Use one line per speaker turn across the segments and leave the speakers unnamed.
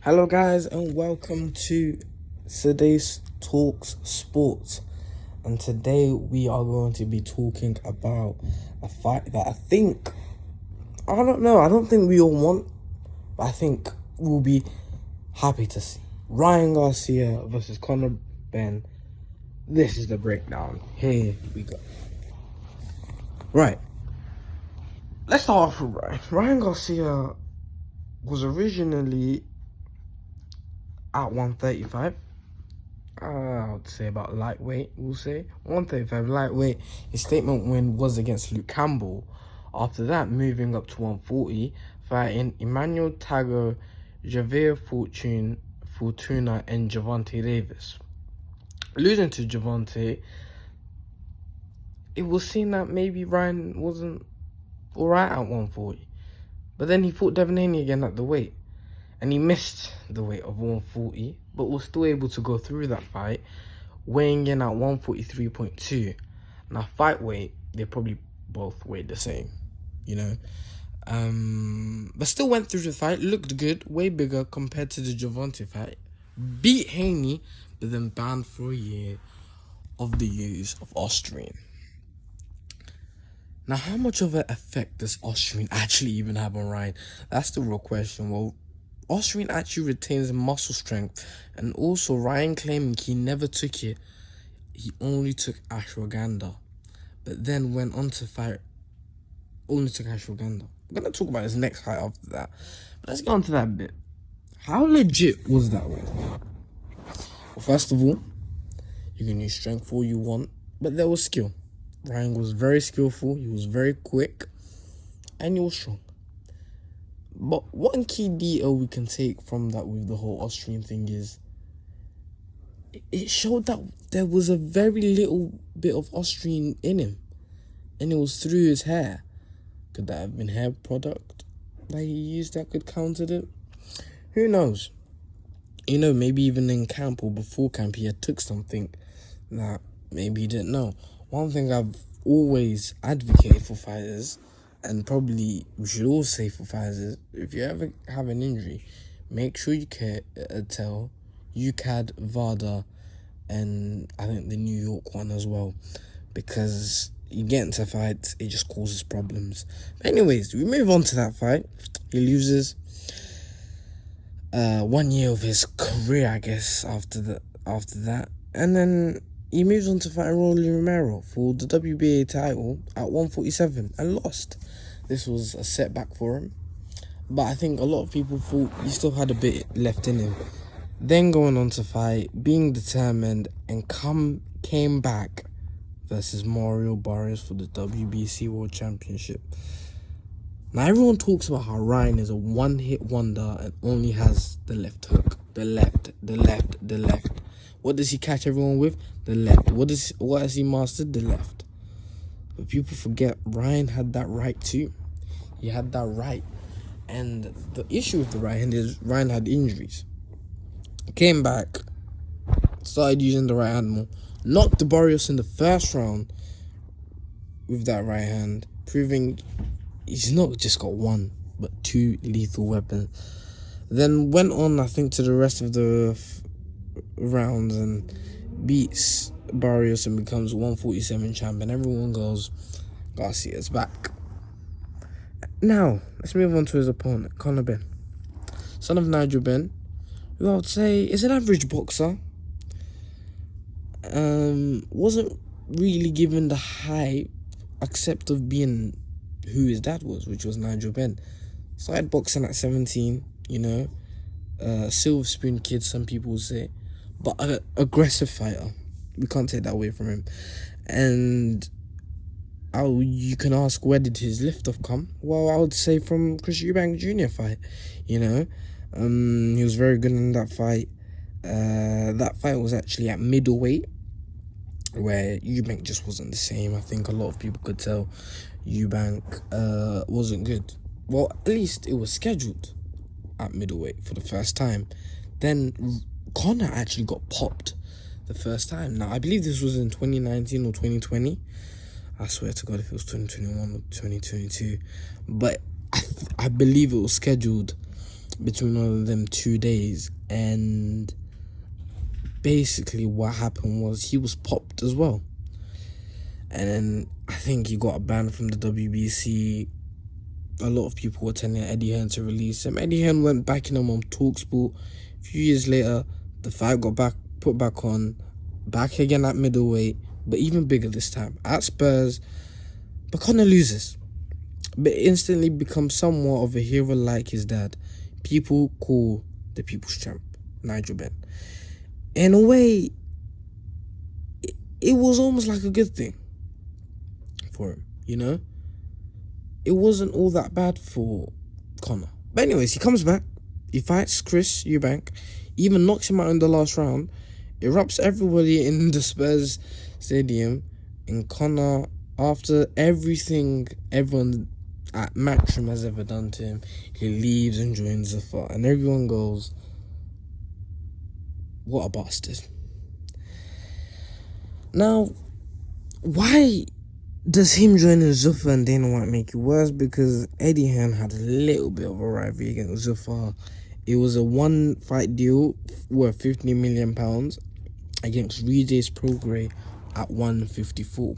Hello guys and welcome to today's Talks Sports, and today we are going to be talking about a fight that I don't think we all want, but I think we'll be happy to see. Ryan Garcia versus Benn. This is the breakdown. Here we go. Right, let's start off with Ryan. Ryan Garcia was originally at 135. I would say about lightweight, we'll say. 135 lightweight. His statement win was against Luke Campbell. After that, moving up to 140, fighting Emmanuel Tago, Javier Fortuna, and Gervonta Davis. Losing to Gervonta, it was seen that maybe Ryan wasn't alright at 140. But then he fought Devin Haney again at the weight. And he missed the weight of 140, but was still able to go through that fight, weighing in at 143.2. Now, fight weight, they probably both weighed the same, but still went through the fight, looked good, way bigger compared to the Gervonta fight. Beat Haney, but then banned for a year of the use of Austrian. Now, how much of an effect does Austrian actually even have on Ryan? That's the real question. Well, Austrian actually retains muscle strength, and also Ryan claiming he never took it. He only took ashwagandha, but then went on to fight. Only took ashwagandha. We're gonna talk about his next fight after that, but let's get on to that bit. How legit was that one? Well, first of all, you can use strength all you want, but there was skill. Ryan was very skillful. He was very quick, and he was strong. But one key detail we can take from that with the whole Austrian thing is it showed that there was a very little bit of Austrian in him, and it was through his hair. Could that have been hair product that he used that could counter it? Who knows? Maybe even in camp or before camp he had took something that maybe he didn't know. One thing I've always advocated for fighters, and probably we should all say for fighters, is if you ever have an injury, make sure you tell UCAD, VADA, and I think the New York one as well, because you get into fights, it just causes problems. But anyways, we move on to that fight. He loses 1 year of his career, I guess, after that, and then he moves on to fight Rolly Romero for the WBA title at 147 and lost. This was a setback for him, but I think a lot of people thought he still had a bit left in him. Then going on to fight, being determined, and came back versus Mario Barrios for the WBC World Championship. Now everyone talks about how Ryan is a one-hit wonder and only has the left hook, the left. What does he catch everyone with? The left. What has he mastered? The left. But people forget Ryan had that right too. He had that right. And the issue with the right hand is Ryan had injuries. Came back, started using the right hand more, knocked Barrios in the first round with that right hand, proving he's not just got one, but two lethal weapons. Then went on, I think, to the rest of the rounds and beats Barrios and becomes 147 champion. Everyone goes, Garcia's back. Now, let's move on to his opponent, Benn. Son of Nigel Benn, who I would say is an average boxer. Wasn't really given the hype, except of being who his dad was, which was Nigel Benn. Started boxing at 17, silver spoon kid, some people say, but an aggressive fighter. We can't take that away from him. And you can ask, where did his lift-off come? Well, I would say from Chris Eubank Jr. fight, He was very good in that fight. That fight was actually at middleweight, where Eubank just wasn't the same. I think a lot of people could tell Eubank wasn't good. Well, at least it was scheduled at middleweight for the first time. Then Conor actually got popped the first time. Now, I believe this was in 2019 or 2020. I swear to God if it was 2021 or 2022. But I believe it was scheduled between all of them 2 days, and basically what happened was he was popped as well. And then I think he got a ban from the WBC. A lot of people were telling Eddie Hearn to release him. Eddie Hearn went back in him on TalkSport. A few years later, the fight got put back on, back again at middleweight, but even bigger this time at Spurs. But Conor loses, but instantly becomes somewhat of a hero like his dad. People call the people's champ, Nigel Benn. In a way, it was almost like a good thing for him, you know? It wasn't all that bad for Conor. But anyways, he comes back, he fights Chris Eubank, even knocks him out in the last round, erupts everybody in the Spurs stadium, and Conor, after everything everyone at Matchroom has ever done to him, he leaves and joins the fight, and everyone goes, what a bastard. Now, why does him joining Zuffa and Dana White make it worse? Because Eddie Hearn had a little bit of a rivalry against Zuffa. It was a one-fight deal worth £15 million against Regis Prograis at 154.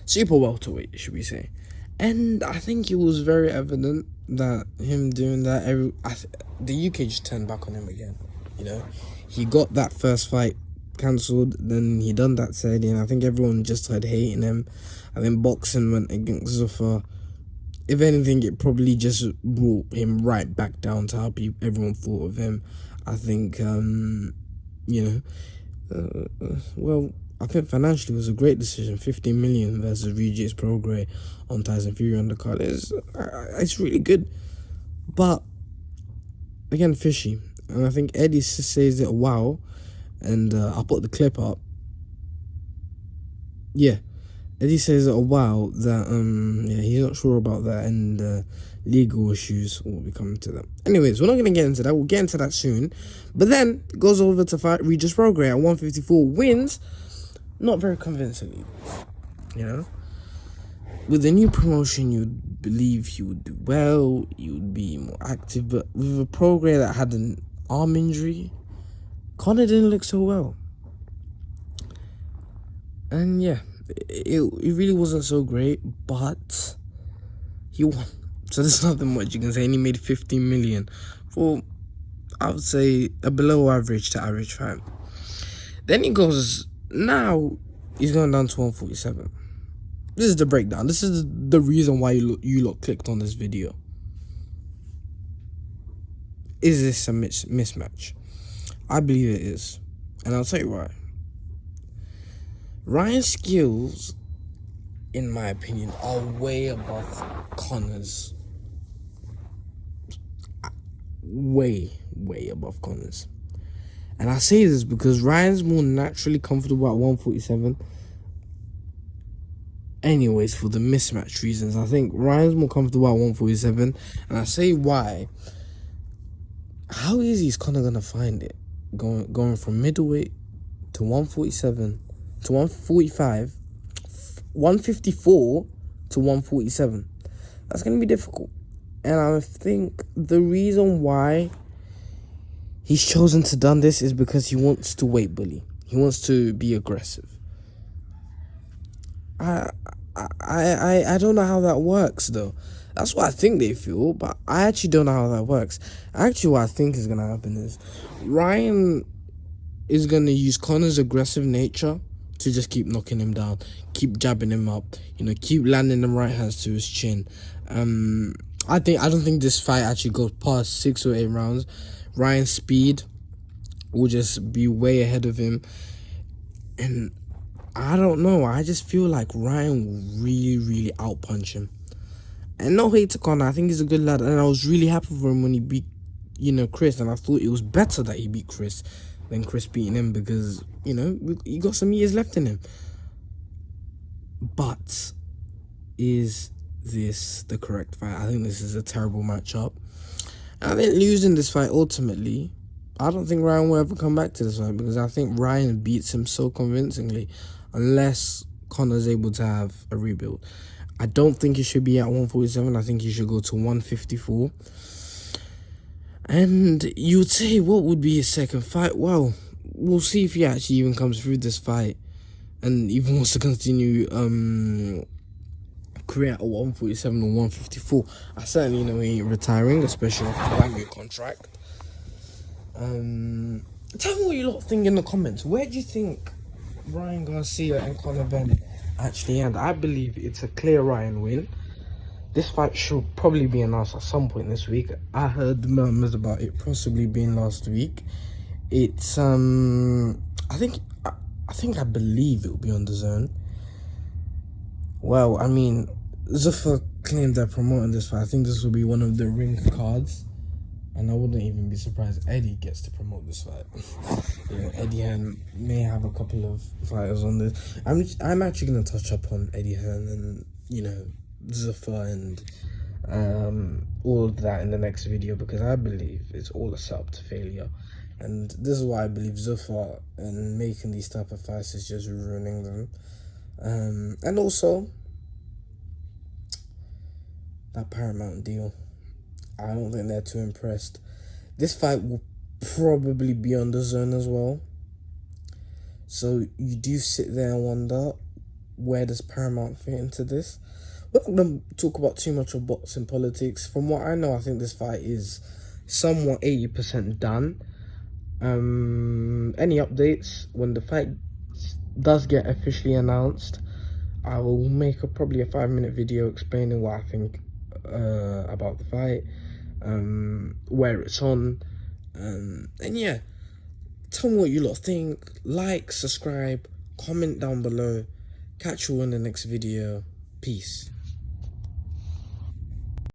Super welterweight, should we say. And I think it was very evident that him doing that, the UK just turned back on him again. You know, he got that first fight cancelled, then he done that Saturday, and I think everyone just started hating him. And then boxing went against Zuffa. If anything, it probably just brought him right back down to how everyone thought of him. I think, well, I think financially it was a great decision. 15 million versus Regis Prograis on Tyson Fury undercard. It's really good, but again, fishy. And I think Eddie says it wow, and I'll put the clip up. Yeah, Eddie says it wow that he's not sure about that, and legal issues will be coming to that. Anyways, we're not gonna get into that. We'll get into that soon. But then goes over to fight Regis Prograis at 154, wins, not very convincingly. You know, with the new promotion, you'd believe he would do well, he would be more active, but with a Prograis that had an arm injury, Conor didn't look so well. And yeah, it really wasn't so great, but he won. So there's nothing much you can say. And he made 15 million for, I would say, a below average to average fight. Then he goes, now he's going down to 147. This is the breakdown. This is the reason why you lot clicked on this video. Is this a mismatch? I believe it is. And I'll tell you why. Ryan's skills, in my opinion, are way above Conor's. Way above Conor's. And I say this because Ryan's more naturally comfortable at 147. Anyways, for the mismatch reasons, I think Ryan's more comfortable at 147. And I say why. How easy is Conor gonna find it? Going from middleweight to 147 to 145, 154 to 147. That's gonna be difficult. And I think the reason why he's chosen to done this is because he wants to weight bully. He wants to be aggressive. I don't know how that works though. That's what I think they feel, but I actually don't know how that works. Actually, what I think is gonna happen is Ryan is gonna use Conor's aggressive nature to just keep knocking him down, keep jabbing him up, keep landing them right hands to his chin. I don't think this fight actually goes past 6 or 8 rounds. Ryan's speed will just be way ahead of him, and I don't know. I just feel like Ryan will really outpunch him. And no hate to Conor, I think he's a good lad, and I was really happy for him when he beat, Chris, and I thought it was better that he beat Chris than Chris beating him because, he got some years left in him. But is this the correct fight? I think this is a terrible matchup. And I think losing this fight ultimately, I don't think Ryan will ever come back to this fight because I think Ryan beats him so convincingly unless Conor's able to have a rebuild. I don't think he should be at 147. I think he should go to 154. And you would say, what would be his second fight? Well, we'll see if he actually even comes through this fight and even wants to continue career at 147 or 154. I certainly know he ain't retiring, especially after that new contract. Tell me what you lot think in the comments. Where do you think Ryan Garcia and Conor Benn actually end? I believe it's a clear Ryan win. This fight should probably be announced at some point this week. I heard murmurs about it possibly being last week. It's I believe it will be on the Zone. Well, I mean, Zuffa claimed they're promoting this fight. I think this will be one of the ring cards, and I wouldn't even be surprised Eddie gets to promote this fight. You know, Eddie Hearn may have a couple of fighters on this. I'm actually gonna touch up on Eddie Hearn and, you know, Zuffa and all of that in the next video, because I believe it's all a setup to failure. And this is why I believe Zuffa and making these type of fights is just ruining them. And also that Paramount deal, I don't think they're too impressed. This fight will probably be on the Zone as well, so you do sit there and wonder, where does Paramount fit into this? We're not going to talk about too much of boxing politics. From what I know, I think this fight is somewhat 80% done. Any updates when the fight does get officially announced, I will make probably a 5-minute video explaining what I think about the fight, where it's on, and yeah, tell me what you lot think. Like, subscribe, comment down below. Catch you in the next video. Peace.